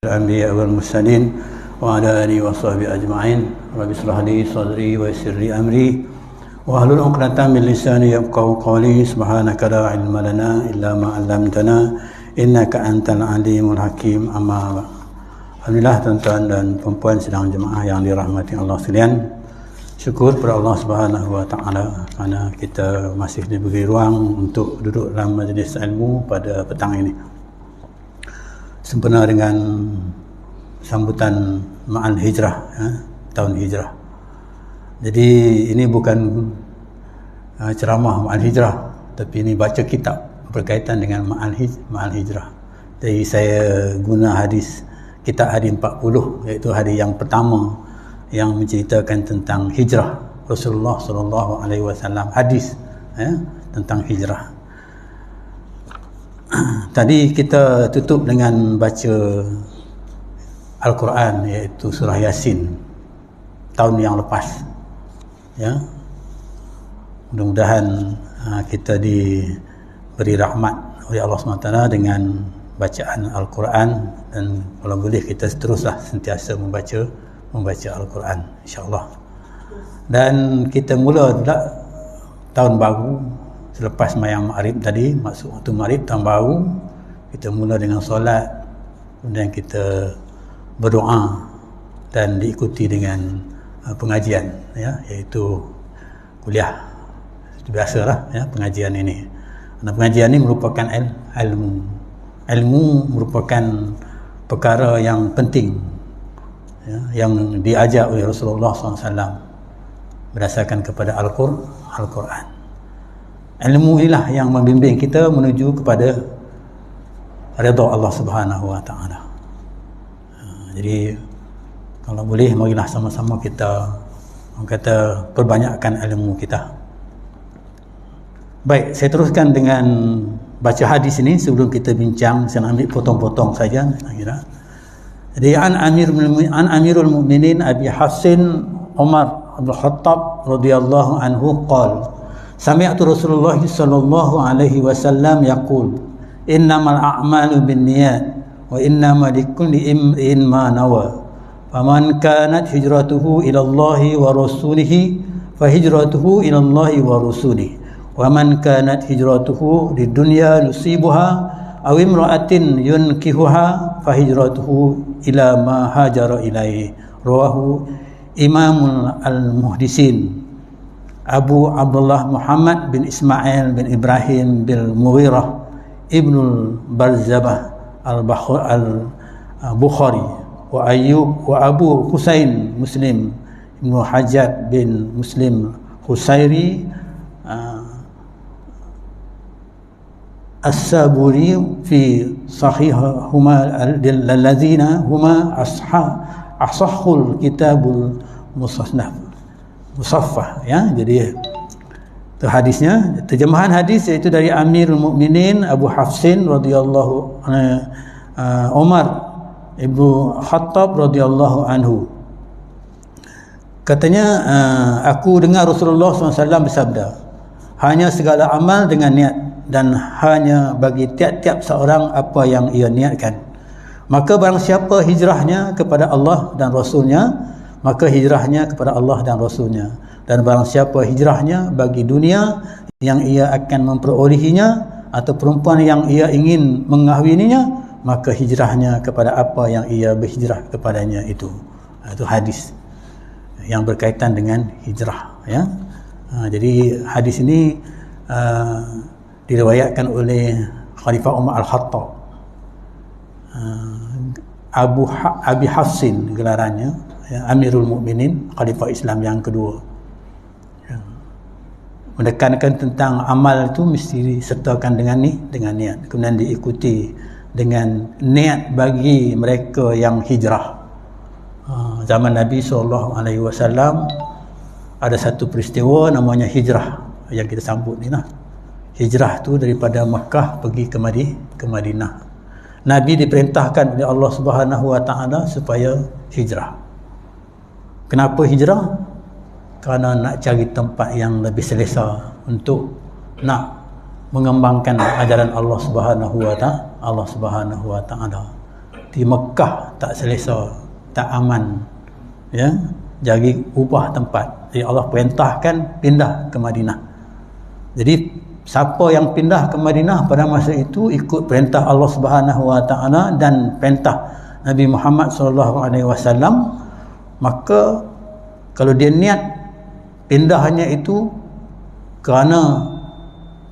الأنبياء والمرسلين وعلى آله وصحبه أجمعين. رب اشرح لي صدري ويسر لي أمري واحلل عقدة من لساني يفقهوا قولي. سبحانك لا علم لنا إلا ما علمتنا إنك أنت العليم الحكيم. أما بعد. Alhamdulillah tuan-tuan dan puan-puan sidang jemaah yang dirahmati Allah sekalian. Syukur kepada Allah Subhanahu wa taala kerana kita masih diberi ruang untuk duduk dalam majlis ilmu pada petang ini. Sempena dengan sambutan Ma'al Hijrah, tahun Hijrah. Jadi ini bukan ceramah Ma'al Hijrah, tapi ini baca kitab berkaitan dengan Ma'al Hijrah. Jadi saya guna hadis kitab hadis 40, iaitu hadis yang pertama yang menceritakan tentang hijrah Rasulullah sallallahu alaihi wasallam, hadis tentang hijrah. Tadi kita tutup dengan baca Al-Quran, iaitu surah Yasin tahun yang lepas. Ya. Mudah-mudahan kita diberi rahmat oleh Allah SWT dengan bacaan Al-Quran, dan kalau boleh kita teruslah sentiasa membaca Al-Quran, insya-Allah. Dan kita mula tahun baru selepas sembahyang Maghrib tadi, masuk waktu Maghrib tahun baru, kita mula dengan solat, kemudian kita berdoa dan diikuti dengan pengajian, ya, iaitu kuliah. Biasalah ya pengajian ini. Karena pengajian ini merupakan ilmu. Ilmu merupakan perkara yang penting, ya, yang diajar oleh Rasulullah SAW berdasarkan kepada Al-Quran. Ilmu inilah yang membimbing kita menuju kepada redha Allah Subhanahu wa taala. Jadi kalau boleh marilah sama-sama kita perbanyakkan ilmu kita. Baik, saya teruskan dengan baca hadis ini sebelum kita bincang. Saya ambil potong-potong saja. Jadi an Amirul Mukminin Abi Hafsin Umar bin Khattab radhiyallahu anhu qala sami'tu Rasulullah sallallahu alaihi wasallam yaqul innamal a'malu binniyat wa innamal likulli imrin ma nawa faman kanat hijratuhu ila Allah wa rasulihi fa hijratuhu ila Allah wa rasulihi wa man kanat hijratuhu lidunya yusibuha aw imra'atin yunkihuha fa hijratuhu ila ma hajara ilaihi. Rawahu Imamul al-Muhdisin Abu Abdullah Muhammad bin Ismail bin Ibrahim bin Mughirah Ibnul Barzabah al-Bukhari wa Ayyub wa Abu Husain Muslim Ibnu Hajjaj bin Muslim Husairi As-Saburi fi sahihahuma alladzina huma ashahul kitabul musaffah, ya. Jadi itu hadisnya, terjemahan hadis iaitu dari Amirul Mukminin Abu Hafsin radhiyallahu Umar Ibnu Khattab radhiyallahu anhu. Katanya, aku dengar Rasulullah SAW bersabda, hanya segala amal dengan niat, dan hanya bagi tiap-tiap seorang apa yang ia niatkan. Maka barang siapa hijrahnya kepada Allah dan Rasulnya, maka hijrahnya kepada Allah dan Rasulnya. Dan barang siapa hijrahnya bagi dunia yang ia akan memperolehinya, atau perempuan yang ia ingin mengahwininya, maka hijrahnya kepada apa yang ia berhijrah kepadanya itu. Itu hadis yang berkaitan dengan hijrah, ya. Jadi hadis ini diriwayatkan oleh Khalifah Umar Al-Khattab, Abi Hafsin gelarannya, ya, Amirul Mukminin, Khalifah Islam yang kedua. Menekankan tentang amal itu mesti disertakan dengan niat, kemudian diikuti dengan niat bagi mereka yang hijrah. Zaman Nabi SAW ada satu peristiwa namanya hijrah yang kita sambut ni lah. Hijrah tu daripada Makkah pergi ke Madinah. Nabi diperintahkan oleh Allah Subhanahu wa taala supaya hijrah. Kenapa hijrah? Kerana nak cari tempat yang lebih selesa untuk nak mengembangkan ajaran Allah Subhanahu wa taala. di Mekah tak selesa, tak aman, ya, jadi ubah tempat. Jadi Allah perintahkan pindah ke Madinah. Jadi siapa yang pindah ke Madinah pada masa itu ikut perintah Allah Subhanahu Wa Taala dan perintah Nabi Muhammad SAW, maka kalau dia niat pindahnya itu kerana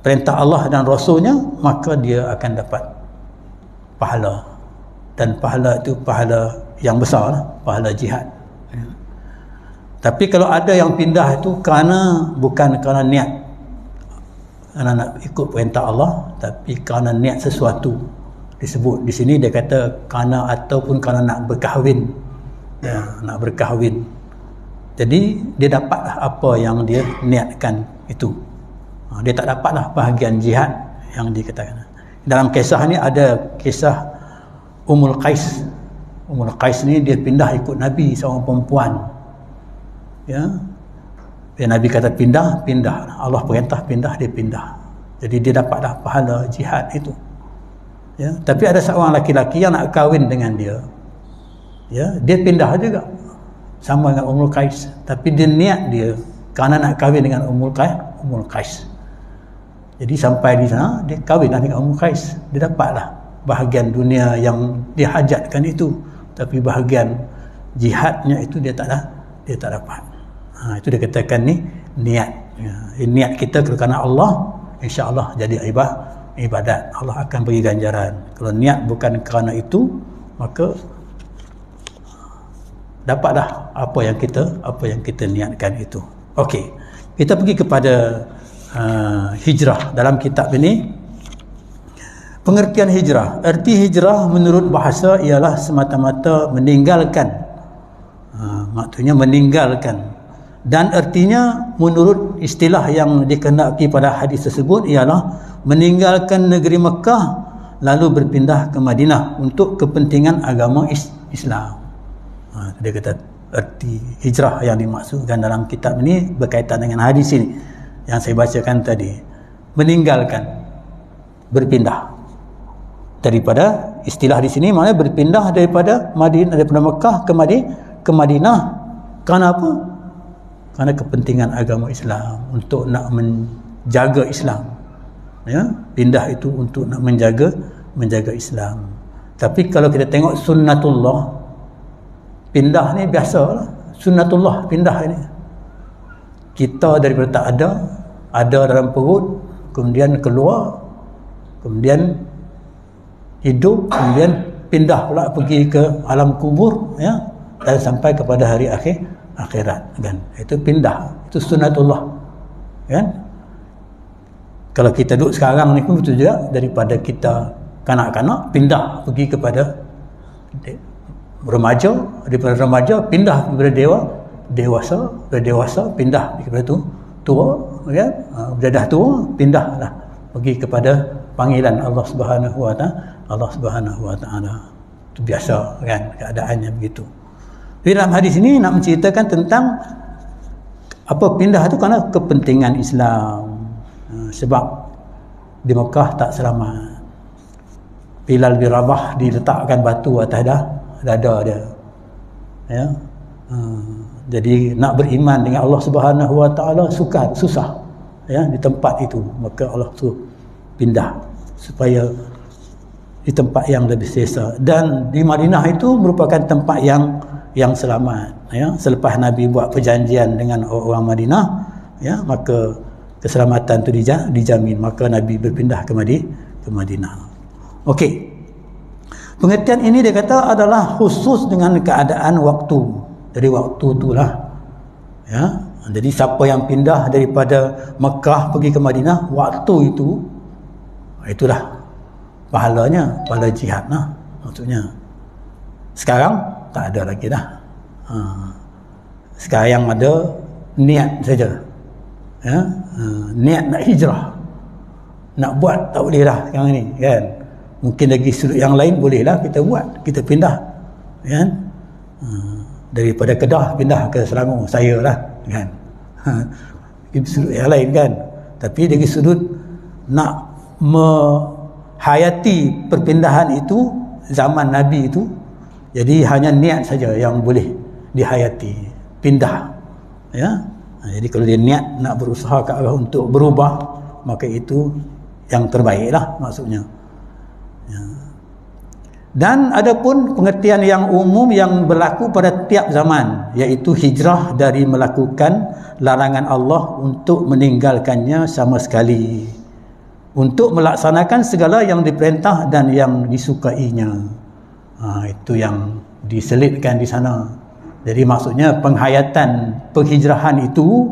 perintah Allah dan Rasulnya, maka dia akan dapat pahala, dan pahala itu pahala yang besar lah, pahala jihad. Tapi kalau ada yang pindah itu bukan kerana niat, kerana nak ikut perintah Allah, tapi kerana niat sesuatu, disebut di sini dia kata kerana ataupun kerana nak berkahwin, ya, nak berkahwin. Jadi dia dapatlah apa yang dia niatkan itu. Dia tak dapatlah bahagian jihad yang dikatakan. Dalam kisah ni ada kisah Ummul Qais. Ummul Qais ni dia pindah ikut Nabi, seorang perempuan. Ya. Bila Nabi kata pindah, Allah perintah pindah, dia pindah. Jadi dia dapatlah pahala jihad itu. Ya, tapi ada seorang laki-laki yang nak kahwin dengan dia. Ya, dia pindah juga. Sama dengan Ummul Qais, tapi dia niat dia kerana nak kahwin dengan Ummul Qais. Jadi sampai di sana dia kahwinlah dengan Ummul Qais. Dia dapatlah bahagian dunia yang dihajatkan itu, tapi bahagian jihadnya itu dia tak dapat. Itu dia katakan ni niat. Ya, niat kita kerana Allah, insya-Allah jadi ibadat. Allah akan bagi ganjaran. Kalau niat bukan kerana itu, maka dapatlah apa yang kita niatkan itu. Okey, kita pergi kepada hijrah dalam kitab ini. Pengertian hijrah, erti hijrah menurut bahasa ialah semata-mata meninggalkan, maksudnya meninggalkan, dan ertinya menurut istilah yang dikehendaki pada hadis tersebut ialah meninggalkan negeri Mekah lalu berpindah ke Madinah untuk kepentingan agama Islam. Dia kata erti hijrah yang dimaksudkan dalam kitab ini berkaitan dengan hadis ini yang saya bacakan tadi. Meninggalkan, berpindah. Daripada istilah di sini maknanya berpindah daripada Mekah ke Madinah. Kerana apa? Kerana kepentingan agama Islam, untuk nak menjaga Islam. Ya, pindah itu untuk nak menjaga Islam. Tapi kalau kita tengok sunnatullah, pindah ni biasa lah. Sunnatullah pindah ini. Kita daripada tak ada dalam perut, kemudian keluar, kemudian hidup, kemudian pindah pula pergi ke alam kubur, ya, dan sampai kepada hari akhirat, kan? Itu pindah, itu sunnatullah, kan? Kalau kita duduk sekarang ni pun betul juga, daripada kita kanak-kanak pindah pergi kepada remaja, daripada remaja pindah kepada dewasa, dari dewasa pindah kepada tua, kan? Bila dah tua pindahlah pergi kepada panggilan Allah Subhanahu Wa Taala. Itu biasa, kan, keadaannya begitu. Di dalam hadis ini nak menceritakan tentang apa pindah itu kerana kepentingan Islam. Sebab di Mekah tak selamat. Bilal bin Rabah diletakkan batu atas dada dia. Ya. Jadi nak beriman dengan Allah Subhanahu Wa Taala susah, ya, di tempat itu. Maka Allah suruh pindah supaya di tempat yang lebih selesa. Dan di Madinah itu merupakan tempat yang selamat, ya. Selepas Nabi buat perjanjian dengan orang Madinah, ya, maka keselamatan itu dijamin. Maka Nabi berpindah ke Madinah. Okey. Pengertian ini dia kata adalah khusus dengan keadaan waktu. Jadi waktu itulah, ya. Jadi siapa yang pindah daripada Mekah pergi ke Madinah, waktu itu, itulah pahalanya, pahala jihad lah maksudnya. Sekarang tak ada lagi dah. Sekarang yang ada niat saja, ya. Niat nak hijrah, nak buat tak boleh dah sekarang ni, kan. Mungkin lagi sudut yang lain bolehlah kita buat, kita pindah, kan. Daripada Kedah pindah ke Selangor, saya lah, kan. Sudut yang lain, kan. Tapi dari sudut nak hayati perpindahan itu, zaman Nabi itu, jadi hanya niat saja yang boleh dihayati, pindah, ya. Jadi kalau dia niat nak berusaha ke arah untuk berubah, maka itu yang terbaiklah maksudnya, ya. Dan ada pun pengertian yang umum yang berlaku pada tiap zaman, iaitu hijrah dari melakukan larangan Allah untuk meninggalkannya sama sekali, untuk melaksanakan segala yang diperintah dan yang disukainya. Itu yang diselitkan di sana. Jadi maksudnya penghayatan penghijrahan itu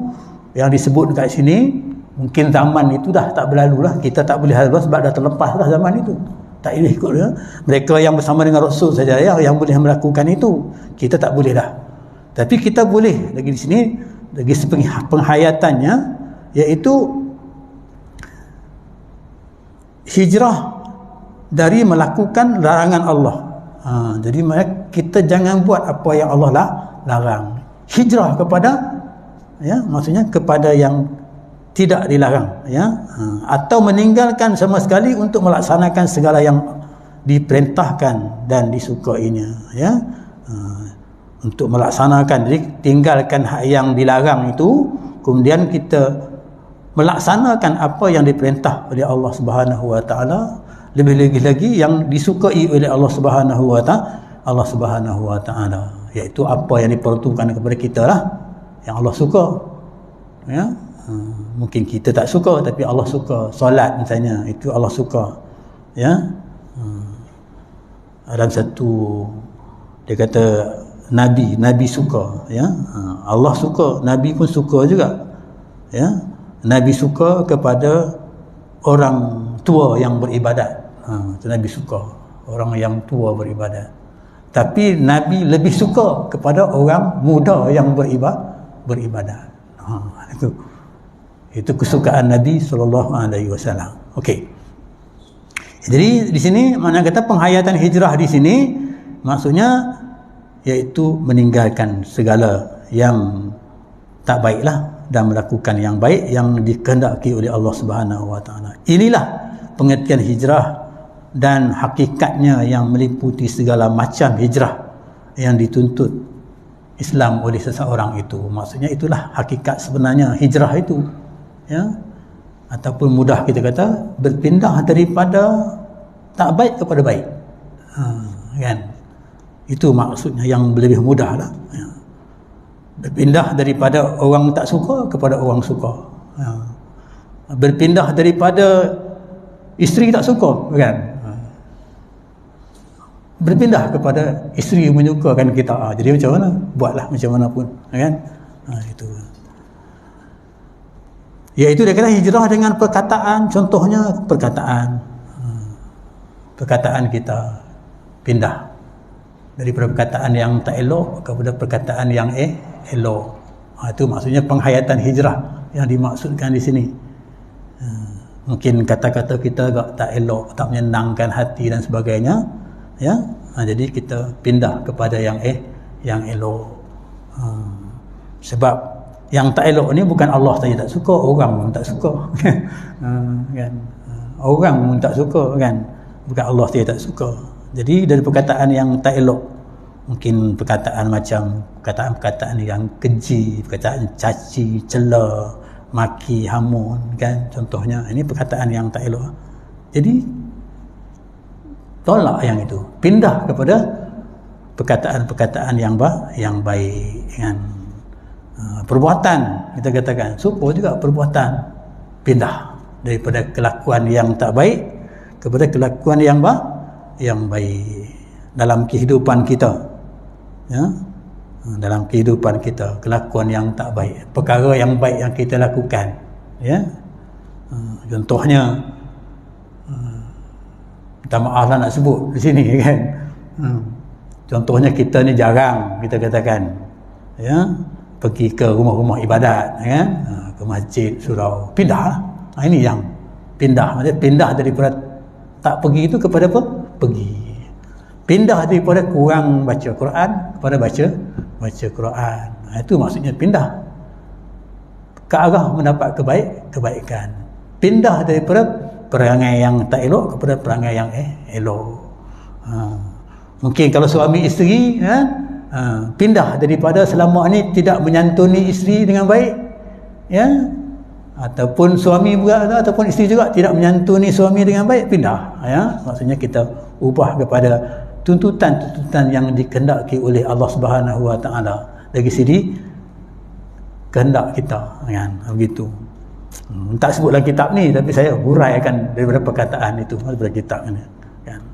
yang disebut kat sini, mungkin zaman itu dah tak berlalu lah, kita tak boleh halau sebab dah terlepas dah zaman itu, tak boleh ikut dia. Mereka yang bersama dengan Rasul saja yang boleh melakukan itu, kita tak boleh dah. Tapi kita boleh lagi di sini, lagi penghayatannya, iaitu hijrah dari melakukan larangan Allah. Jadi kita jangan buat apa yang Allah larang. Hijrah kepada, ya, maksudnya kepada yang tidak dilarang, ya, atau meninggalkan sama sekali untuk melaksanakan segala yang diperintahkan dan disukainya, ya. Untuk melaksanakan, jadi tinggalkan hak yang dilarang itu, kemudian kita melaksanakan apa yang diperintah oleh Allah Subhanahu wa taala, lebih-lebih lagi yang disukai oleh Allah Subhanahu wa taala, iaitu apa yang diperuntukkan kepada kita lah, yang Allah suka, ya. Mungkin kita tak suka tapi Allah suka. Solat misalnya, itu Allah suka, ya. Dalam satu dia kata Nabi suka, ya. Allah suka, Nabi pun suka juga, ya. Nabi suka kepada orang tua yang beribadat. Itu Nabi suka orang yang tua beribadat. Tapi Nabi lebih suka kepada orang muda yang beribadat. Itu kesukaan Nabi SAW. Okey. Jadi di sini mana kata penghayatan hijrah di sini maksudnya iaitu meninggalkan segala yang tak baiklah dan melakukan yang baik yang dikehendaki oleh Allah Subhanahu wa taala. Inilah pengertian hijrah dan hakikatnya yang meliputi segala macam hijrah yang dituntut Islam oleh seseorang itu. Maksudnya itulah hakikat sebenarnya hijrah itu, ya. Ataupun mudah kita kata berpindah daripada tak baik kepada baik, kan. Itu maksudnya yang lebih mudah lah, ya. Berpindah daripada orang tak suka kepada orang suka, ya. Berpindah daripada isteri tak suka, kan, berpindah kepada isteri menyukakan kita. Jadi macam mana? Buatlah macam mana pun, kan. Itu. Iaitu dia kata hijrah dengan perkataan, contohnya perkataan kita pindah daripada perkataan yang tak elok kepada perkataan yang elok. Itu maksudnya penghayatan hijrah yang dimaksudkan di sini. Mungkin kata-kata kita agak tak elok, tak menyenangkan hati dan sebagainya, ya. Jadi kita pindah kepada yang elok. Sebab yang tak elok ni bukan Allah saja tak suka, orang pun tak suka. Kan? Orang pun tak suka, kan? Bukan Allah saja tak suka. Jadi dari perkataan yang tak elok, mungkin perkataan macam perkataan yang keji, perkataan caci, cela, maki, hamun, kan, contohnya. Ini perkataan yang tak elok. Jadi tolak yang itu, pindah kepada perkataan-perkataan yang baik, kan. Perbuatan kita katakan, supaya juga perbuatan pindah daripada kelakuan yang tak baik kepada kelakuan yang baik dalam kehidupan kita, ya. Dalam kehidupan kita, kelakuan yang tak baik, perkara yang baik yang kita lakukan, ya. Contohnya, minta maaf lah nak sebut di sini, kan. Contohnya kita ni jarang kita katakan, ya, pergi ke rumah-rumah ibadat, kan, ke masjid, surau, pindah lah. Ini yang pindah, maksudnya pindah daripada tak pergi itu kepada apa? Pergi. Pindah daripada kurang baca Quran kepada baca Quran. Itu maksudnya pindah ke arah mendapat kebaikan. Pindah daripada perangai yang tak elok kepada perangai yang elok. Mungkin kalau suami isteri pindah daripada selama ni tidak menyantuni isteri dengan baik, ya, ataupun suami juga ataupun isteri juga tidak menyantuni suami dengan baik, pindah, ya. Maksudnya kita ubah kepada tuntutan-tuntutan yang dikehendaki oleh Allah Subhanahu Wa Taala dari segi kehendak kita, kan, begitu. Tak sebut dalam kitab ni, tapi saya huraikan daripada perkataan itu daripada kitab ni, kan.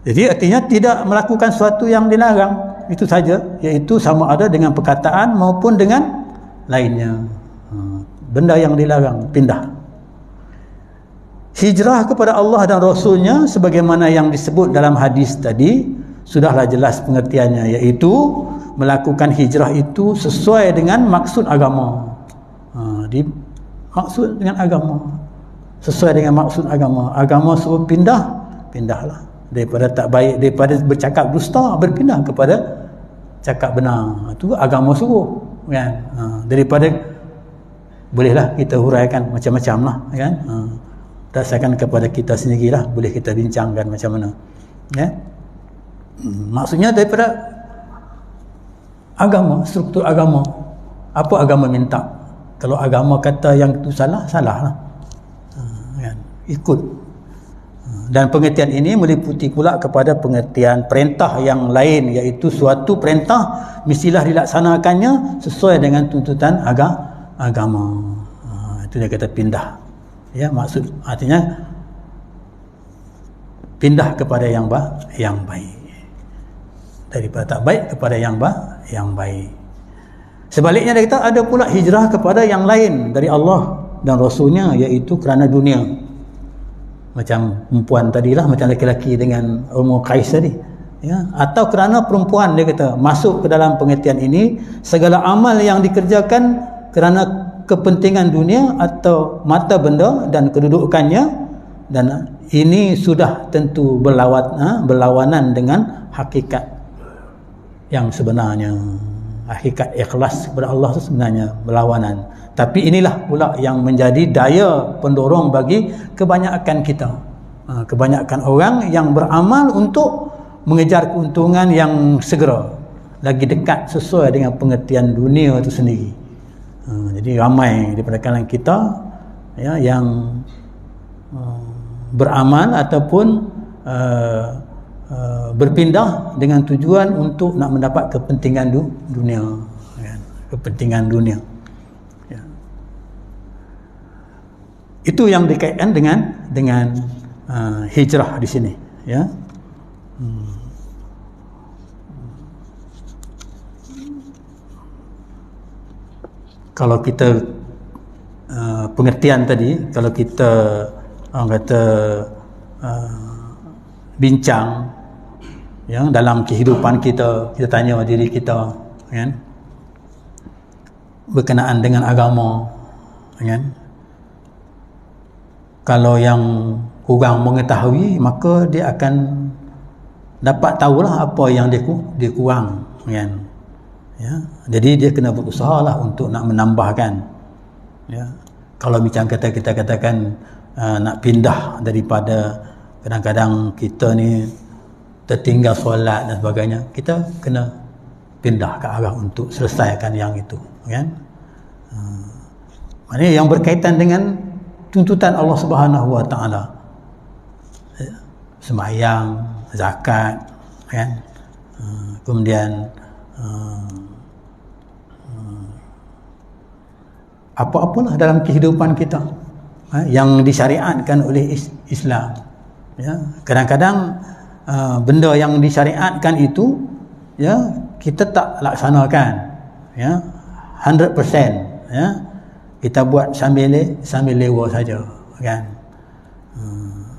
Jadi artinya tidak melakukan sesuatu yang dilarang, itu saja, iaitu sama ada dengan perkataan maupun dengan lainnya. Benda yang dilarang, pindah. Hijrah kepada Allah dan Rasulnya sebagaimana yang disebut dalam hadis tadi, sudahlah jelas pengertiannya, iaitu melakukan hijrah itu sesuai dengan maksud agama. Maksud dengan agama, sesuai dengan maksud agama. Agama suruh pindah, pindahlah. Daripada tak baik, daripada bercakap dusta, berpindah kepada cakap benar. Itu agama suruh, kan. Daripada, bolehlah kita huraikan macam-macam lah, kan. Berdasarkan kepada kita sendirilah, boleh kita bincangkan macam mana, ya. Maksudnya daripada agama, struktur agama. Apa agama minta? Kalau agama kata yang itu salah, salah lah, kan? Ikut. Dan pengertian ini meliputi pula kepada pengertian perintah yang lain, iaitu suatu perintah mestilah dilaksanakannya sesuai dengan tuntutan agama. Itu dia kata pindah, ya. Maksud artinya pindah kepada yang baik, daripada tak baik kepada yang baik. Sebaliknya dia kata ada pula hijrah kepada yang lain dari Allah dan Rasulnya, iaitu kerana dunia. Macam perempuan tadilah, macam lelaki dengan Ummu Qais tadi, ya. Atau kerana perempuan, dia kata masuk ke dalam pengertian ini segala amal yang dikerjakan kerana kepentingan dunia atau mata benda dan kedudukannya, dan ini sudah tentu berlawanan dengan hakikat yang sebenarnya. Hakikat ikhlas kepada Allah itu sebenarnya berlawanan. Tapi inilah pula yang menjadi daya pendorong bagi kebanyakan kita, kebanyakan orang yang beramal untuk mengejar keuntungan yang segera, lagi dekat sesuai dengan pengertian dunia itu sendiri. Jadi ramai daripada kalangan kita, ya, yang beramal ataupun berpindah dengan tujuan untuk nak mendapat kepentingan dunia, kan? Kepentingan dunia, ya. Itu yang dikaitkan dengan hijrah di sini, ya. Kalau kita pengertian tadi, kalau kita orang kata bincang, ya, dalam kehidupan kita tanya diri kita, kan, berkenaan dengan agama, kan. Kalau yang kurang mengetahui, maka dia akan dapat tahulah apa yang dia kurang, kan, ya. Jadi dia kena berusahalah untuk nak menambahkan, ya. Kalau macam kita katakan nak pindah daripada, kadang-kadang kita ni tertinggal solat dan sebagainya, kita kena pindah ke arah untuk selesaikan yang itu, kan. Maknanya yang berkaitan dengan tuntutan Allah Subhanahu Wa Taala, sembahyang, zakat, kan, kemudian apa-apalah dalam kehidupan kita yang disyariatkan oleh Islam, ya. Kadang-kadang benda yang disyariatkan itu, ya, kita tak laksanakan, ya, 100%, ya. Kita buat sambil lewa saja, kan.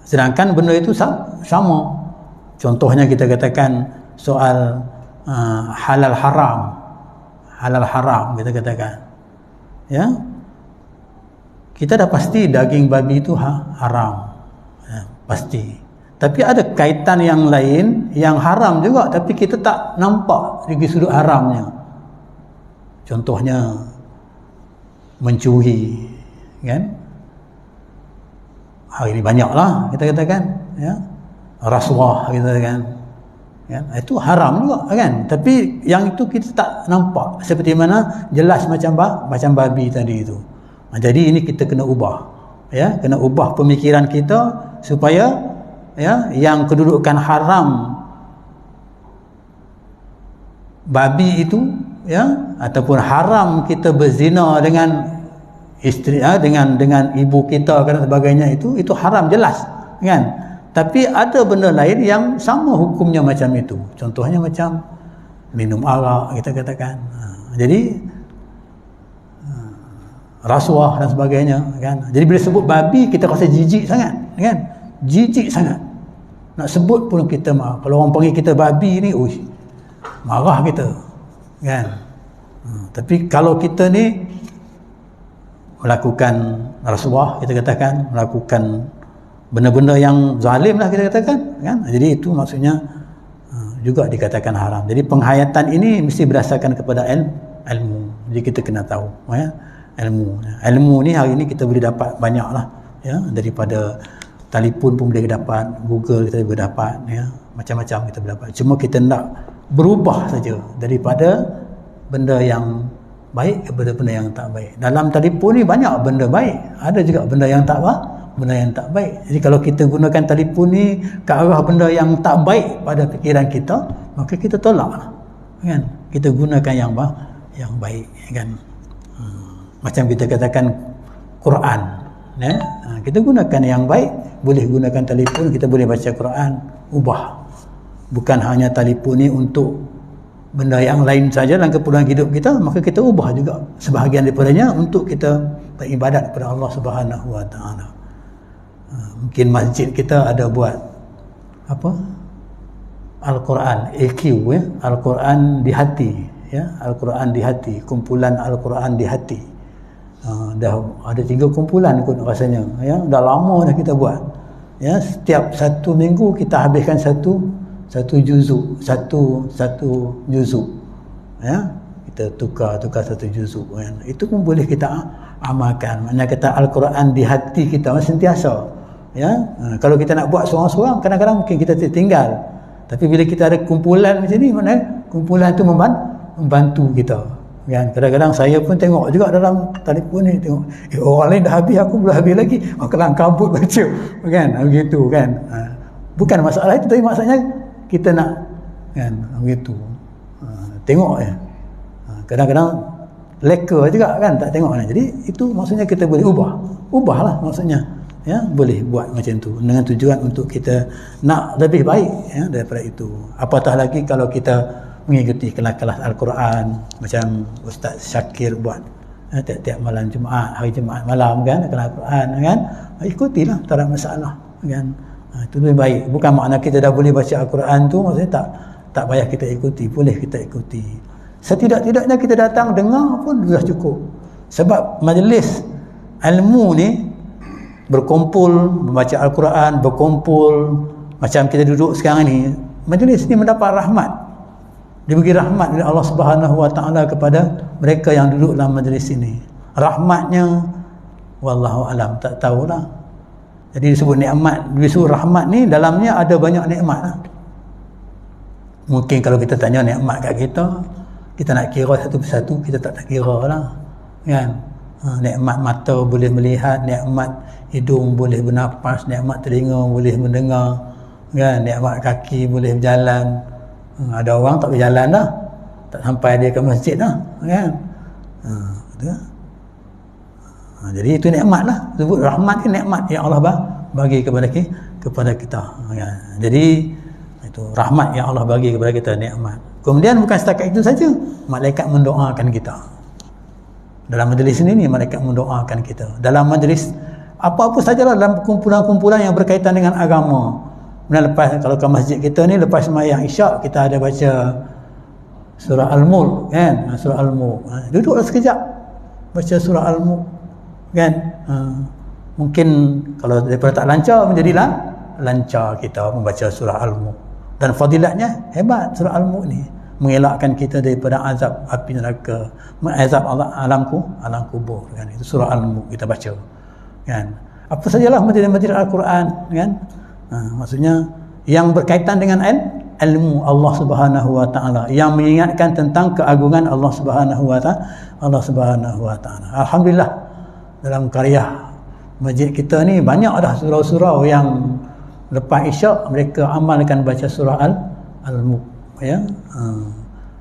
Sedangkan benda itu sama. Contohnya kita katakan soal halal haram kita katakan, ya. Kita dah pasti daging babi itu haram, ya, pasti. Tapi ada kaitan yang lain yang haram juga, tapi kita tak nampak dari sudut haramnya. Contohnya mencuri, kan. Hari ini banyaklah kita katakan, ya. rasuah gitu kan. Itu haram juga kan, tapi yang itu kita tak nampak seperti mana jelas macam babi tadi itu. Jadi ini kita kena ubah, kena ubah pemikiran kita supaya yang kedudukan haram babi itu ataupun haram kita berzina dengan isteri dengan ibu kita dan sebagainya, itu haram jelas kan. Tapi ada benda lain yang sama hukumnya macam itu. Contohnya macam minum arak kita katakan. Jadi rasuah dan sebagainya kan. Jadi bila sebut babi kita rasa jijik sangat kan. Jijik sangat. Nak sebut pun kita marah. Kalau orang panggil kita babi ni, marah kita kan. Tapi kalau kita ni melakukan rasuah, kita katakan melakukan benda-benda yang zalim lah kita katakan kan. Jadi itu maksudnya juga dikatakan haram. Jadi penghayatan ini mesti berdasarkan kepada ilmu. Jadi kita kena tahu ilmu ni hari ni kita boleh dapat banyak lah daripada telefon pun boleh dapat, Google kita boleh dapat macam-macam kita boleh dapat. Cuma kita nak berubah saja daripada benda yang baik kepada benda yang tak baik. Dalam telefon ni banyak benda baik, ada juga benda yang tak baik. Jadi kalau kita gunakan telefon ni ke arah benda yang tak baik pada fikiran kita, maka kita tolaklah kan. Kita gunakan yang baik kan. Macam kita katakan Quran, kita gunakan yang baik, boleh gunakan telefon, kita boleh baca Quran, ubah. Bukan hanya telefon ni untuk benda yang lain saja dalam keperluan hidup kita, maka kita ubah juga sebahagian daripadanya untuk kita beribadat kepada Allah Subhanahu Wa Taala. Mungkin masjid kita ada buat Al-Quran EQ, Al-Quran di hati, Al-Quran di hati, kumpulan Al-Quran di hati. Dah ada 3 kumpulan kot rasanya, dah lama dah kita buat. Setiap 1 minggu kita habiskan satu juzuk, satu juzuk. Kita tukar satu juzuk kan. Itu pun boleh kita amalkan. Maknanya kata Al-Quran di hati kita sentiasa. Kalau kita nak buat seorang-seorang, kadang-kadang mungkin kita tertinggal. Tapi bila kita ada kumpulan macam ni, maknanya kumpulan itu membantu kita. Kan? Kadang-kadang saya pun tengok juga dalam telefon ni, tengok orang lain dah habis, aku belum habis lagi. Kelang kabut baca. Kan? Begitu kan. Bukan masalah itu, tapi maksudnya kita nak kan begitu. Tengok kadang-kadang leka juga kan, tak tengok. Jadi itu maksudnya kita boleh ubahlah maksudnya. Boleh buat macam tu dengan tujuan untuk kita nak lebih baik daripada itu. Apatah lagi kalau kita mengikuti kelas-kelas Al-Quran macam Ustaz Syakir buat tiap-tiap malam Jumaat, hari Jumaat malam kan, kelas Al-Quran kan, ikutilah, tak ada masalah kan. Itu lebih baik. Bukan makna kita dah boleh baca Al-Quran tu maksudnya tak payah kita ikuti, boleh kita ikuti. Setidak-tidaknya kita datang dengar pun sudah cukup. Sebab majlis ilmu ni berkumpul membaca Al-Quran, berkumpul macam kita duduk sekarang ni, majlis ni mendapat rahmat, diberi rahmat oleh Allah Subhanahu Wa Taala kepada mereka yang duduk dalam majlis ini. Rahmatnya wallahu alam, tak tahulah. Jadi disebut nikmat, disebut rahmat ni dalamnya ada banyak nikmat lah. Mungkin kalau kita tanya nikmat kat kita nak kira satu persatu, kita tak kira lah kan. Nikmat mata boleh melihat, nikmat hidung boleh bernafas, nikmat telinga boleh mendengar kan, nikmat kaki boleh berjalan. Ada orang tak berjalan dah, tak sampai dia ke masjid dah kan. Jadi itu nikmat lah. Sebut rahmat ni nikmat yang Allah bagi kepada kita kan. Jadi itu rahmat yang Allah bagi kepada kita, nikmat. Kemudian bukan setakat itu saja, malaikat mendoakan kita. Dalam majlis ini malaikat mendoakan kita. Dalam majlis apa-apa sajalah, dalam kumpulan-kumpulan yang berkaitan dengan agama. Kemudian lepas, kalau ke masjid kita ni, lepas sembahyang Isyak kita ada baca surah Al-Mulk kan, surah Al-Mulk. Duduklah sekejap baca surah Al-Mulk kan. Mungkin kalau daripada tak lancar menjadilah lancar kita membaca surah Al-Mulk. Dan fadilatnya hebat surah Al-Mulk ni, mengelakkan kita daripada azab api neraka, azab alam kubur kan. Itu surah Al-Mulk kita baca kan. Apa sajalah majlis-majlis Al-Quran kan. Maksudnya yang berkaitan dengan ilmu Allah Subhanahu wa taala, yang mengingatkan tentang keagungan Allah Subhanahu wa taala. Alhamdulillah, dalam karya masjid kita ni banyak dah surau-surau yang lepas isyak mereka amalkan baca surah Al-Mulk, ya.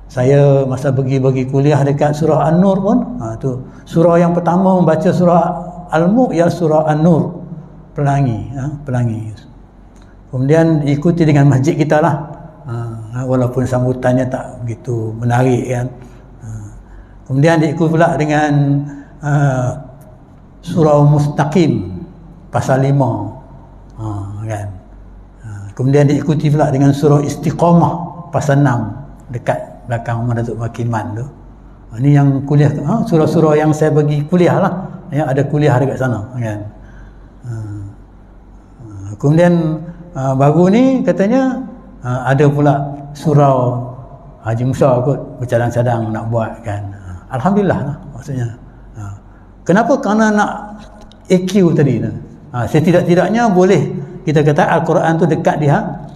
Saya masa bagi kuliah dekat surah An-Nur pun, tu surah yang pertama membaca surah Al-Mulk ya surah An-Nur, pelangi. Kemudian diikuti dengan masjid kita lah, walaupun sambutannya tak begitu menarik kan. Kemudian diikuti pula dengan surah Mustaqim pasal 5, kan. Kemudian diikuti pula dengan surah Istiqamah pasal 6 dekat belakang rumah Datuk Makiman tu. Ini yang kuliah, surah-surah yang saya bagi kuliah lah, ya, ada kuliah dekat sana, kan. Kemudian baru ni katanya ada pula surau Haji Musa kot bercadang-cadang nak buat, kan. Alhamdulillah lah maksudnya. Kenapa? Kerana nak EQ tadi tu. Setidak-tidaknya boleh kita kata Al-Quran tu dekat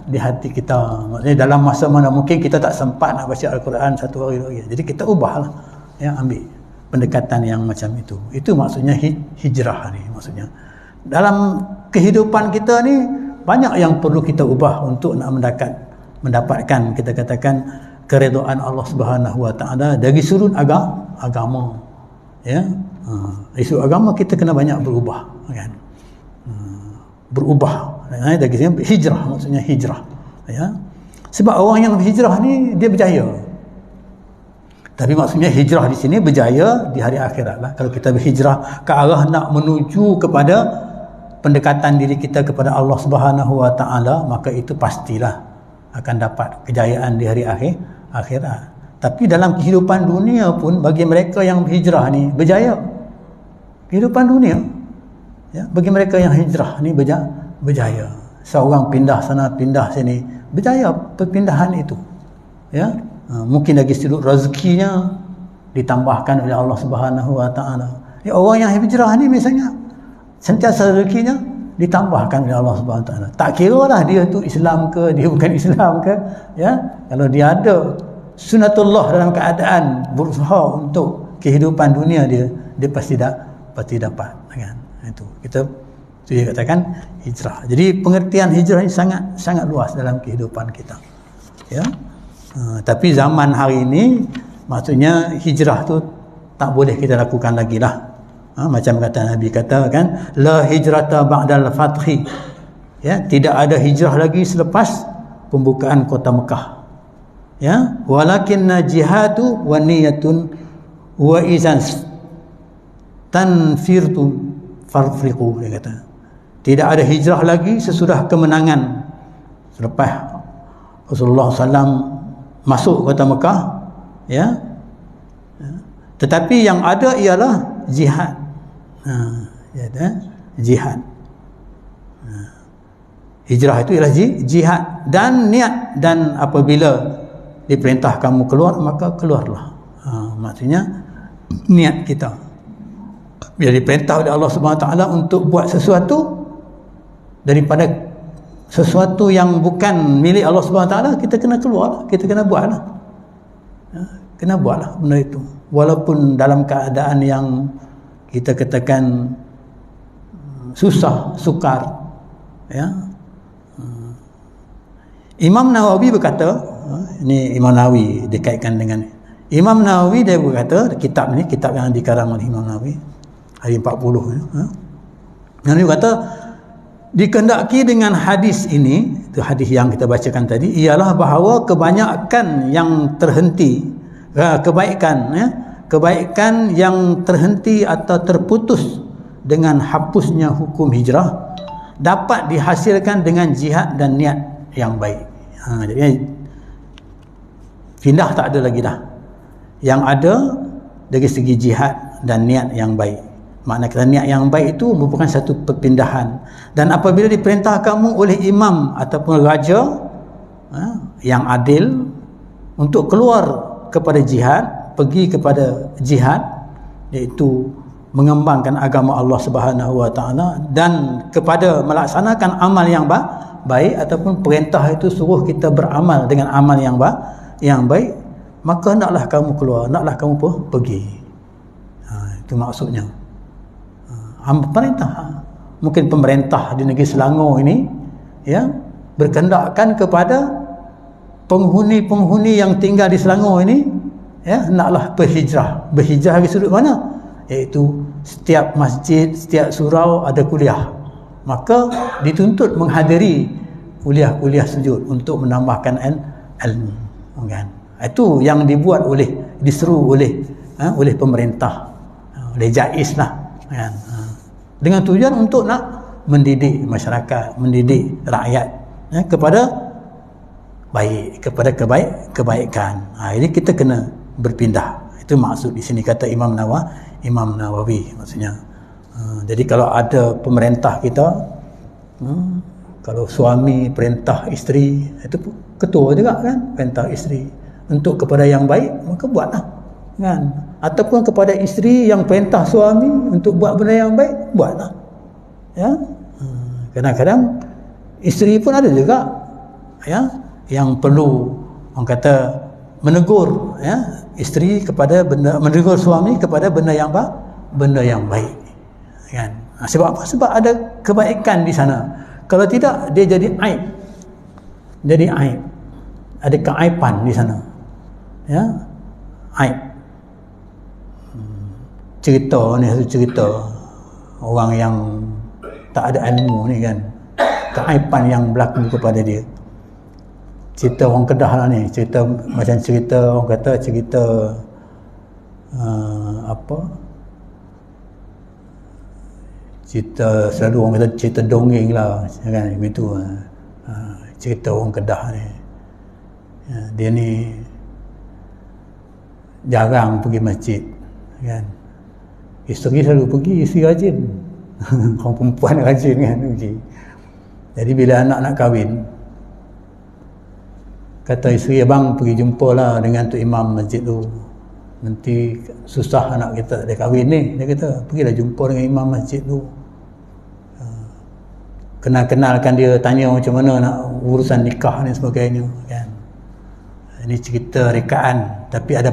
di hati kita. Maksudnya dalam masa mana mungkin kita tak sempat nak baca Al-Quran satu hari lagi. Jadi kita ubahlah, ya, ambil pendekatan yang macam itu. Itu maksudnya hijrah ni maksudnya. Dalam kehidupan kita ni banyak yang perlu kita ubah untuk nak mendapatkan kita katakan keredaan Allah Subhanahu wa taala dari sudut agama. Ya. Isu agama kita kena banyak berubah, kan. Berubah. Dari sini hijrah, maksudnya hijrah, ya. Sebab orang yang berhijrah ni dia berjaya. Tapi maksudnya hijrah di sini berjaya di hari akhirat lah. Kalau kita berhijrah ke arah nak menuju kepada pendekatan diri kita kepada Allah Subhanahu wa taala, maka itu pastilah akan dapat kejayaan di hari akhirat. Tapi dalam kehidupan dunia pun bagi mereka yang berhijrah ni berjaya. Kehidupan dunia, ya, bagi mereka yang hijrah ni berjaya. Seorang pindah sana pindah sini, berjaya perpindahan itu, ya. Mungkin dari sudut rezekinya ditambahkan oleh Allah Subhanahu wa taala. Ya, orang yang hijrah ni misalnya sentiasa rezekinya ditambahkan oleh Allah Subhanahu wa taala. Tak kiralah dia tu Islam ke dia bukan Islam ke, ya. Kalau dia ada sunatullah dalam keadaan berusaha untuk kehidupan dunia dia pasti dapat, kan. Itu kita dia katakan hijrah. Jadi pengertian hijrah ini sangat luas dalam kehidupan kita, ya. Tapi zaman hari ini maksudnya hijrah tu tak boleh kita lakukan lagi lah. Macam kata Nabi katakan la hijrata ba'dal fathi, ya, tidak ada hijrah lagi selepas pembukaan kota Mekah, ya. Walakinna jihadu wa niyatun wa izan tanfirtu farfiqu, dia kata. Tidak ada hijrah lagi sesudah kemenangan, selepas Rasulullah SAW masuk kota Mekah, ya. Tetapi yang ada ialah jihad. Jihad. Hijrah itu ialah jihad dan niat, dan apabila diperintah kamu keluar maka keluarlah. Maksudnya niat kita. Bila diperintah oleh Allah Subhanahu Wa Taala untuk buat sesuatu daripada sesuatu yang bukan milik Allah Subhanahu Wa Taala, kita kena keluar, kita kena buatlah. Kena buatlah benda itu. Walaupun dalam keadaan yang kita katakan susah, sukar, ya. Imam Nawawi berkata, ini Imam Nawawi dikaitkan dengan Imam Nawawi, dia berkata kitab yang dikarang oleh Imam Nawawi hari 40, ya. Nawawi kata dikehendaki dengan hadis ini, itu hadis yang kita bacakan tadi, ialah bahawa kebanyakan yang terhenti kebaikan, ya, kebaikan yang terhenti atau terputus dengan hapusnya hukum hijrah dapat dihasilkan dengan jihad dan niat yang baik. Jadi pindah tak ada lagi dah. Yang ada dari segi jihad dan niat yang baik. Makna kata niat yang baik itu merupakan satu perpindahan. Dan apabila diperintah kamu oleh imam ataupun raja yang adil untuk keluar kepada jihad, pergi kepada jihad, iaitu mengembangkan agama Allah Subhanahu Wa Taala dan kepada melaksanakan amal yang baik ataupun perintah itu suruh kita beramal dengan amal yang baik, maka naklah kamu keluar, naklah kamu pergi. Itu maksudnya. Perintah. Mungkin pemerintah di negeri Selangor ini ya berkehendakkan kepada penghuni-penghuni yang tinggal di Selangor ini ya naklah berhijrah di sudut mana, iaitu setiap masjid, setiap surau ada kuliah, maka dituntut menghadiri kuliah-kuliah sujud untuk menambahkan ilmu, kan? Itu yang diseru oleh pemerintah, oleh JAIS lah, kan? Dengan tujuan untuk nak mendidik masyarakat, mendidik rakyat ya, kepada baik, kepada kebaikan. Jadi kita kena berpindah. Itu maksud di sini kata Imam Nawawi maksudnya. Jadi kalau ada pemerintah kita, kalau suami perintah isteri, itu ketua juga kan, perintah isteri untuk kepada yang baik, maka buatlah, kan? Ataupun kepada isteri yang perintah suami untuk buat benda yang baik, buatlah. Ya. Kadang-kadang isteri pun ada juga ya yang perlu orang kata menegur ya isteri kepada menegur suami kepada benda yang baik, kan? Sebab apa? Sebab ada kebaikan di sana. Kalau tidak, dia jadi aib, ada keaiban di sana ya, aib. Cerita orang yang tak ada ilmu ni, kan, keaiban yang berlaku kepada dia. Cerita orang Kedah lah ni, cerita orang kata cerita selalu orang kata cerita dongeng lah, kan, begitu. Cerita orang Kedah ni, dia ni jarang pergi masjid, kan. Isteri selalu pergi, isteri rajin. Orang perempuan rajin, kan, pergi. Jadi bila anak nak kahwin, kata isteri, abang pergi jumpalah dengan tu imam masjid tu, nanti susah anak kita dia kahwin ni. Dia kata pergilah jumpa dengan imam masjid tu, kenalkan dia, tanya macam mana nak urusan nikah ni sebagainya, kan. Ini cerita rekaan, tapi ada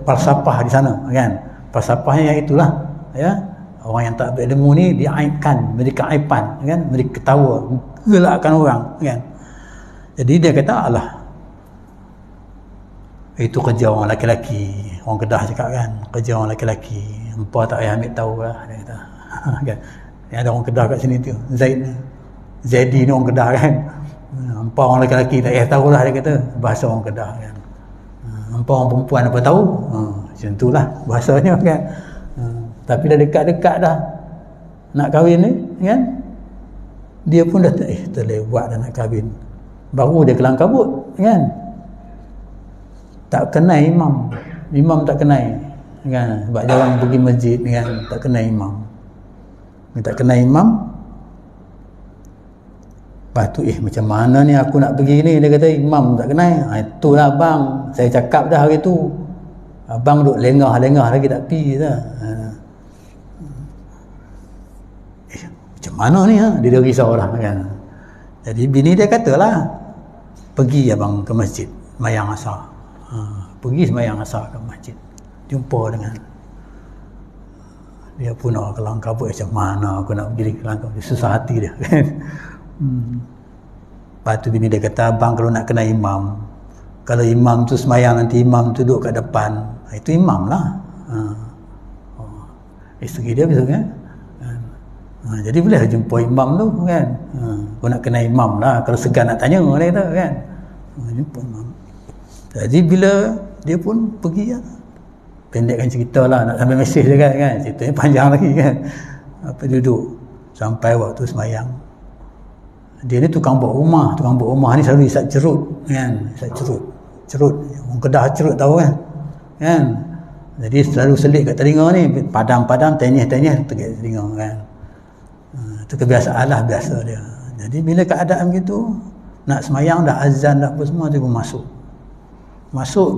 falsafah di sana, kan. Falsafahnya yang itulah ya, orang yang tak berilmu ni diaibkan, mereka aiban, kan, mereka ketawa, gelakkan orang, kan. Jadi dia kata, alah, itu kerja orang lelaki, orang Kedah cakap, kan, kerja orang lelaki, hampa tak payah ambil tahu lah, dia kata. Kan. Yang ada orang Kedah kat sini tu, Zaidi ni orang Kedah, kan, hampa orang lelaki tak payah tahu lah, dia kata, bahasa orang Kedah, kan. Hampa orang perempuan apa tahu, macam itulah bahasanya, kan. Tapi dah dekat-dekat dah nak kahwin ni, kan, dia pun dah terlewat dah nak kahwin, baru dia kelang kabut, kan. Tak kenal imam tak kenal, kan, sebab jarang pergi masjid, kan, tak kenal imam. Lepas tu macam mana ni aku nak pergi ni, dia kata imam tak kenal. Itulah bang, saya cakap dah hari tu, abang duk lengah lagi tak pergi dah. Macam mana ni, dia risau lah, kan. Jadi bini dia katalah, pergi abang ke masjid sembahyang asar. Pergi sembahyang asar ke masjid, jumpa dengan dia pun nak kelang kabut, macam mana aku nak pergi kelang kabut, susah hati dia, kan. Lepas tu bini dia kata, abang kalau nak kenal imam, kalau imam tu sembahyang nanti imam tu duduk kat depan, itu imam lah. Isteri dia betul, kan. Jadi boleh jumpa imam tu, kan. Kau nak kenal imam lah, kalau segan nak tanya, dia kata, kan. Jumpa imam. Jadi bila dia pun pergi, pendekkan cerita lah, nak sampai mesej dia, kan, ceritanya panjang lagi, kan. Apa duduk sampai waktu sembahyang, dia ni tukang buat rumah ni selalu isap cerut, kan, isap cerut, orang Kedah cerut tahu, kan. Jadi selalu selit kat telinga ni, padam tenyeh dekat telinga, kan. Itu kebiasaan lah, biasa dia. Jadi bila keadaan gitu, nak sembahyang dah azan dah apa semua, dia pun masuk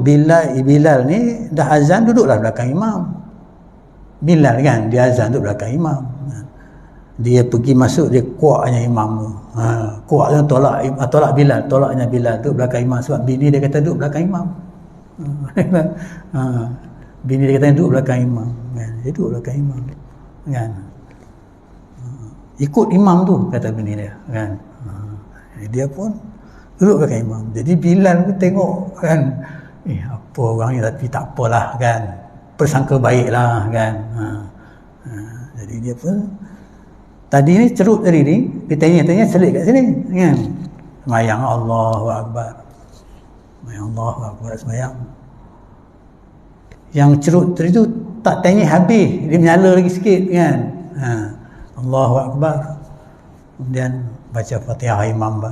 Bilal ni dah azan, duduklah belakang imam. Bilal, kan, dia azan duduk belakang imam, kan. dia pergi masuk, dia kuaknya imam tu. Kuaknya tolak Bilal, tolaknya Bilal duduk belakang imam, sebab bini dia kata duduk belakang imam. Bini dia kata duduk belakang imam, kan? Dia duduk belakang imam, kan? Ikut imam tu, kata bini dia, kan? Dia pun duduk belakang imam. Jadi Bilal pun tengok, kan, apa orang ni, tapi tak apalah, kan, persangka baiklah, kan. Jadi dia pun tadi ni cerut tadi ni, dia tanya selit kat sini, kan, semayang Allahu Akbar, semayang Allahu Akbar, semayang. Yang cerut tadi tu tak tanya habis, dia menyala lagi sikit, kan. Allahu Akbar, kemudian baca Fatihah imam.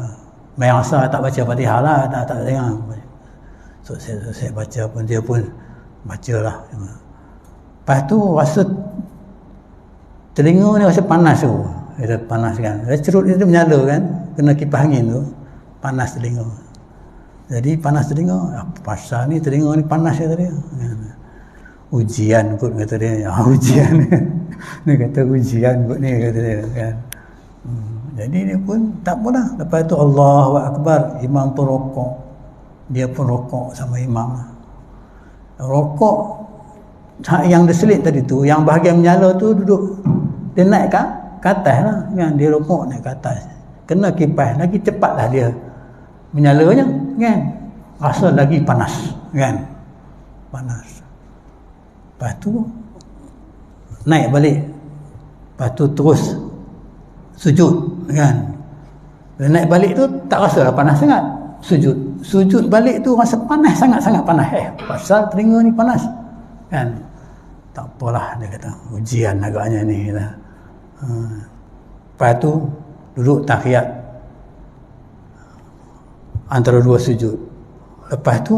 Yang asal tak baca Fatihah lah, tak dengar. So saya baca pun, dia pun bacalah. Lepas tu rasa telinga ni rasa panas tu. Dia panas, kan. Dia cerut dia menyala, kan, kena kipas angin tu, panas telinga. Jadi panas telinga, apa pasal ni telinga ni panas ya tadi, kan. Ujian kot, kata dia. Ujian. Dia kata ujian kot ni, kata dia, kan. Jadi dia pun tak apalah. Lepas tu Allahu Akbar, imam pun rokok. Dia pun rokok sama imam. Rokok yang dia selit tadi tu, yang bahagian menyala tu duduk, dia naik ke atas lah, kan. Dia rokok naik ke atas, kena kipas, lagi cepatlah dia menyalanya, kan. Rasa lagi panas, kan, panas. Lepas tu naik balik, lepas tu terus sujud, kan. Dia naik balik tu tak rasa lah panas sangat. Sujud balik tu rasa panas, sangat-sangat panas. Pasal telinga ni panas, kan. Tak apalah, dia kata ujian agaknya ni, kata. Lepas tu duduk tahiyat antara dua sujud. Lepas tu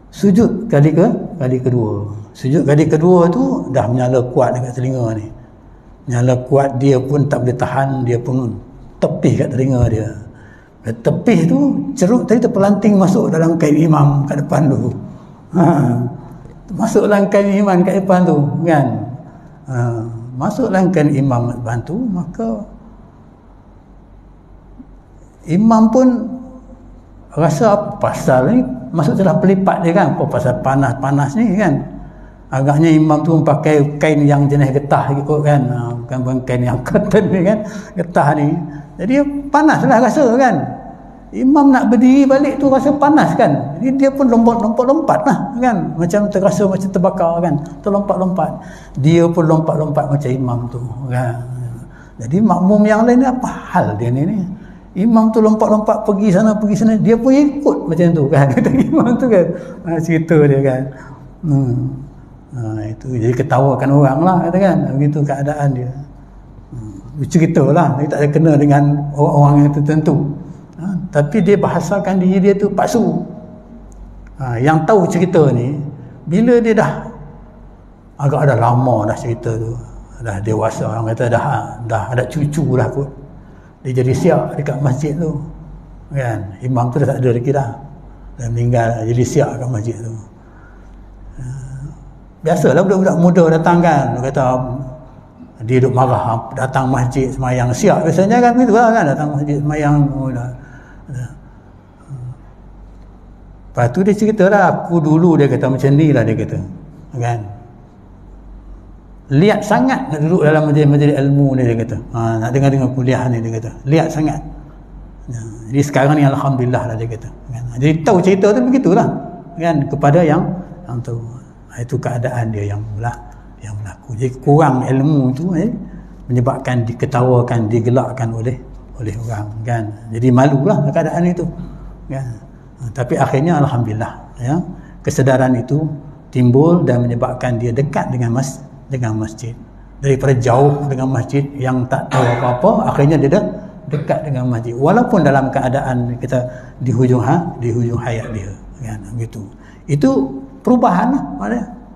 sujud kali kedua. Sujud kali kedua tu dah menyala kuat dekat telinga ni. Menyala kuat, dia pun tak boleh tahan, dia pun tepih kat telinga dia. Tepih tu, cerut tadi terpelanting masuk dalam kain imam kat depan tu. Masuk dalam kain imam kat depan tu, kan. Masuk dalam kain imam kat depan tu, maka imam pun rasa apa pasal ni, masuk telah pelipat dia, kan. Apa pasal panas-panas ni, kan. Agaknya imam tu pakai kain yang jenis getah ikut, kan. Bukan kain yang cotton ni, kan, getah ni. Jadi panaslah rasa, kan. Imam nak berdiri balik tu rasa panas, kan. Jadi dia pun lompat-lompat lah, kan. Macam terasa macam terbakar, kan. Terlompat-lompat. Dia pun lompat-lompat macam imam tu, kan. Jadi makmum yang lain ni, apa hal dia ni? Imam tu lompat-lompat pergi sana, dia pun ikut macam tu, kan. Kata imam tu, kan. Cerita dia, kan. Itu jadi ketawakan orang lah, kata, kan. Begitu keadaan dia. Cerita lah, dia tak ada kena dengan orang-orang yang tertentu. Tapi dia bahasakan diri dia tu palsu. Yang tahu cerita ni, bila dia dah agak ada lama dah cerita tu, dah dewasa, orang kata dah ada cucu dah kot, dia jadi siap dekat masjid tu, kan. Imam tu dah tak ada lagi dah meninggal, jadi siap dekat masjid tu. Biasalah budak-budak muda datang, kan. Dia kata dia duduk marah, datang masjid semayang siap, biasanya kan begitu lah, kan. Datang masjid semayang. Lepas tu dia cerita lah, aku dulu, dia kata macam ni lah, dia kata, kan. Lihat sangat nak duduk dalam majlis ilmu ni, dia kata. Nak dengar kuliah ni, dia kata. Lihat sangat. Jadi sekarang ni alhamdulillah lah, dia kata, kan. Jadi tahu cerita tu begitulah, kan, kepada yang tahu. Itu keadaan dia yang berlaku. Jadi kurang ilmu tu menyebabkan diketawakan, digelakkan oleh orang, kan. Jadi malulah keadaan itu, kan. Tapi akhirnya alhamdulillah, ya, kesedaran itu timbul dan menyebabkan dia dekat dengan masjid. Daripada jauh dengan masjid yang tak tahu apa-apa, akhirnya dia dah dekat dengan masjid, walaupun dalam keadaan kita di hujung hayat dia, kan. Begitu. Itu perubahan lah,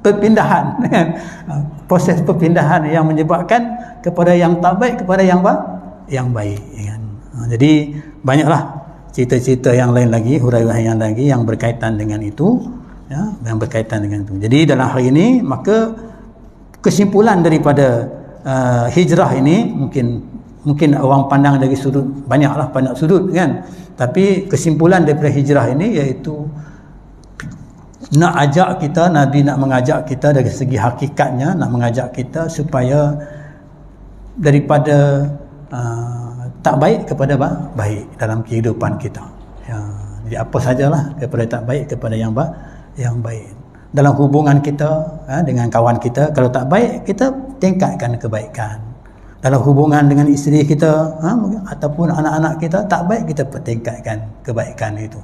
perpindahan, kan. Proses perpindahan yang menyebabkan kepada yang tak baik kepada yang baik, kan. Jadi banyaklah cerita-cerita yang lain lagi, huraian yang lagi yang berkaitan dengan itu, ya, yang berkaitan dengan itu. Jadi dalam hari ini, maka kesimpulan daripada hijrah ini mungkin mungkin orang pandang dari sudut, banyaklah banyak sudut kan, tapi kesimpulan daripada hijrah ini iaitu nak ajak kita, Nabi nak mengajak kita dari segi hakikatnya, nak mengajak kita supaya daripada tak baik kepada baik dalam kehidupan kita. Ya, jadi apa sajalah daripada tak baik kepada yang baik. Dalam hubungan kita dengan kawan kita, kalau tak baik kita tingkatkan kebaikan. Dalam hubungan dengan isteri kita ataupun anak-anak kita tak baik, kita pertingkatkan kebaikan itu.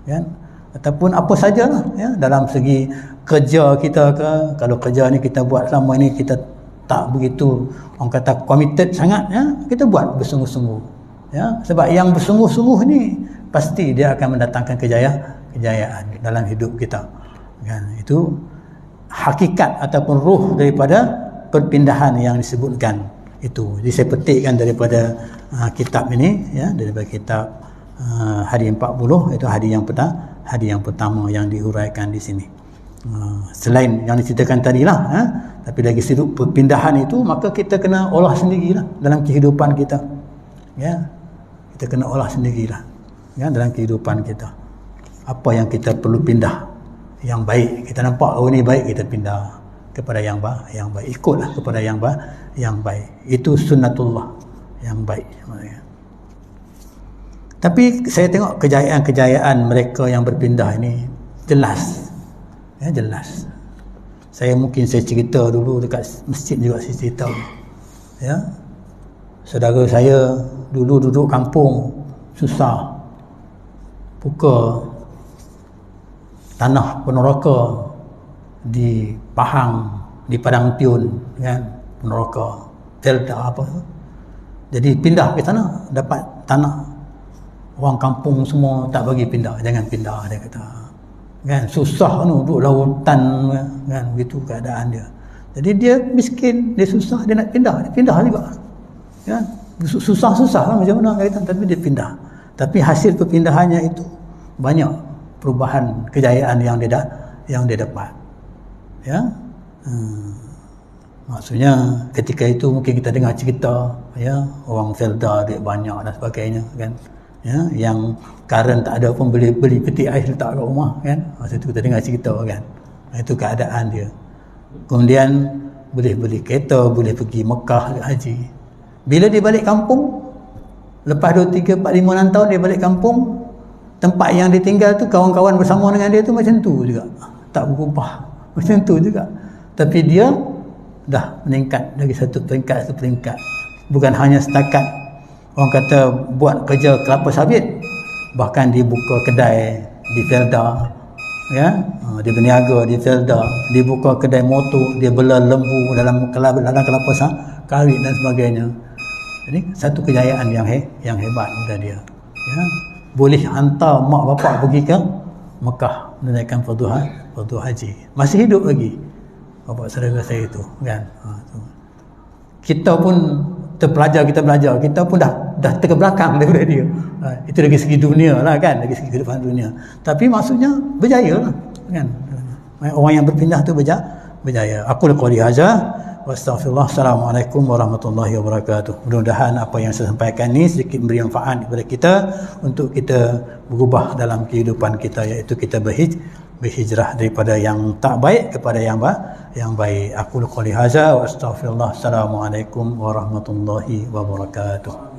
Kan? Ataupun apa sajalah dalam segi kerja kita ke, kalau kerja ni kita buat selama ni kita tak begitu orang kata committed sangat, kita buat bersungguh-sungguh. Sebab yang bersungguh-sungguh ni pasti dia akan mendatangkan kejayaan dalam hidup kita. Kan? Itu hakikat ataupun ruh daripada perpindahan yang disebutkan itu. Jadi saya petikkan daripada kitab ini, daripada kitab hari 40, itu hari yang pertama yang diuraikan di sini. Selain yang diceritakan tadilah, tapi dari sudut perpindahan itu, maka kita kena olah sendirilah dalam kehidupan kita. Kita kena olah sendirilah dalam kehidupan kita. Apa yang kita perlu pindah? Yang baik, kita nampak ini baik, kita pindah kepada yang baik. Ikutlah kepada yang baik. Itu sunnatullah yang baik. Tapi saya tengok kejayaan-kejayaan mereka yang berpindah ini jelas. Jelas. Saya cerita dulu dekat masjid juga, saya cerita. Saudara saya dulu duduk kampung, susah. Buka tanah peneroka di Pahang, di Padang Tiun, kan, peneroka Felda apa. Jadi pindah ke sana, dapat tanah. Orang kampung semua tak bagi pindah, jangan pindah, dia kata. Kan, susah duduk lautan, kan, begitu keadaan dia. Jadi dia miskin, dia susah, dia nak pindah, dia pindah juga. Kan, susah-susah lah macam mana, kata, tapi dia pindah. Tapi hasil perpindahannya itu banyak perubahan kejayaan yang dia dapat. Maksudnya ketika itu mungkin kita dengar cerita orang Felda duit banyak dan sebagainya, kan, yang karen tak ada pun boleh beli peti ais letak kat rumah, kan. Masa tu kita dengar cerita, kan, itu keadaan dia. Kemudian boleh beli kereta, boleh pergi Mekah haji. Bila dia balik kampung, lepas 2, 3, 4, 5, 6 tahun dia balik kampung, tempat yang dia tinggal tu, kawan-kawan bersama dengan dia tu macam tu juga, tak berubah, macam tu juga. Tapi dia dah meningkat dari satu peringkat ke peringkat. Bukan hanya setakat orang kata buat kerja kelapa sawit, bahkan dia buka kedai di Felda, dia berniaga di Felda, dia buka kedai motor, dia bela lembu dalam kelapa sawit dan sebagainya. Jadi satu kejayaan yang hebat pada dia. Boleh hantar mak bapak pergi ke Mekah menunaikan fardu haji. Masih hidup lagi bapak saudara saya itu, kan. Kita pun terpelajar, kita pun dah terbelakang daripada dia. Itu dari segi dunia lah, kan, dari segi kehidupan dunia. Tapi maksudnya berjaya lah, kan. Orang yang berpindah tu berjaya. Aku qouli hadza wa astaghfirullah. Assalamualaikum warahmatullahi wabarakatuh. Mudah-mudahan apa yang saya sampaikan ni sedikit memberi manfaat kepada kita untuk kita berubah dalam kehidupan kita, iaitu kita berhijrah daripada yang tak baik kepada yang baik. Aku qouli hadza wa astaghfirullah. Assalamualaikum warahmatullahi wabarakatuh.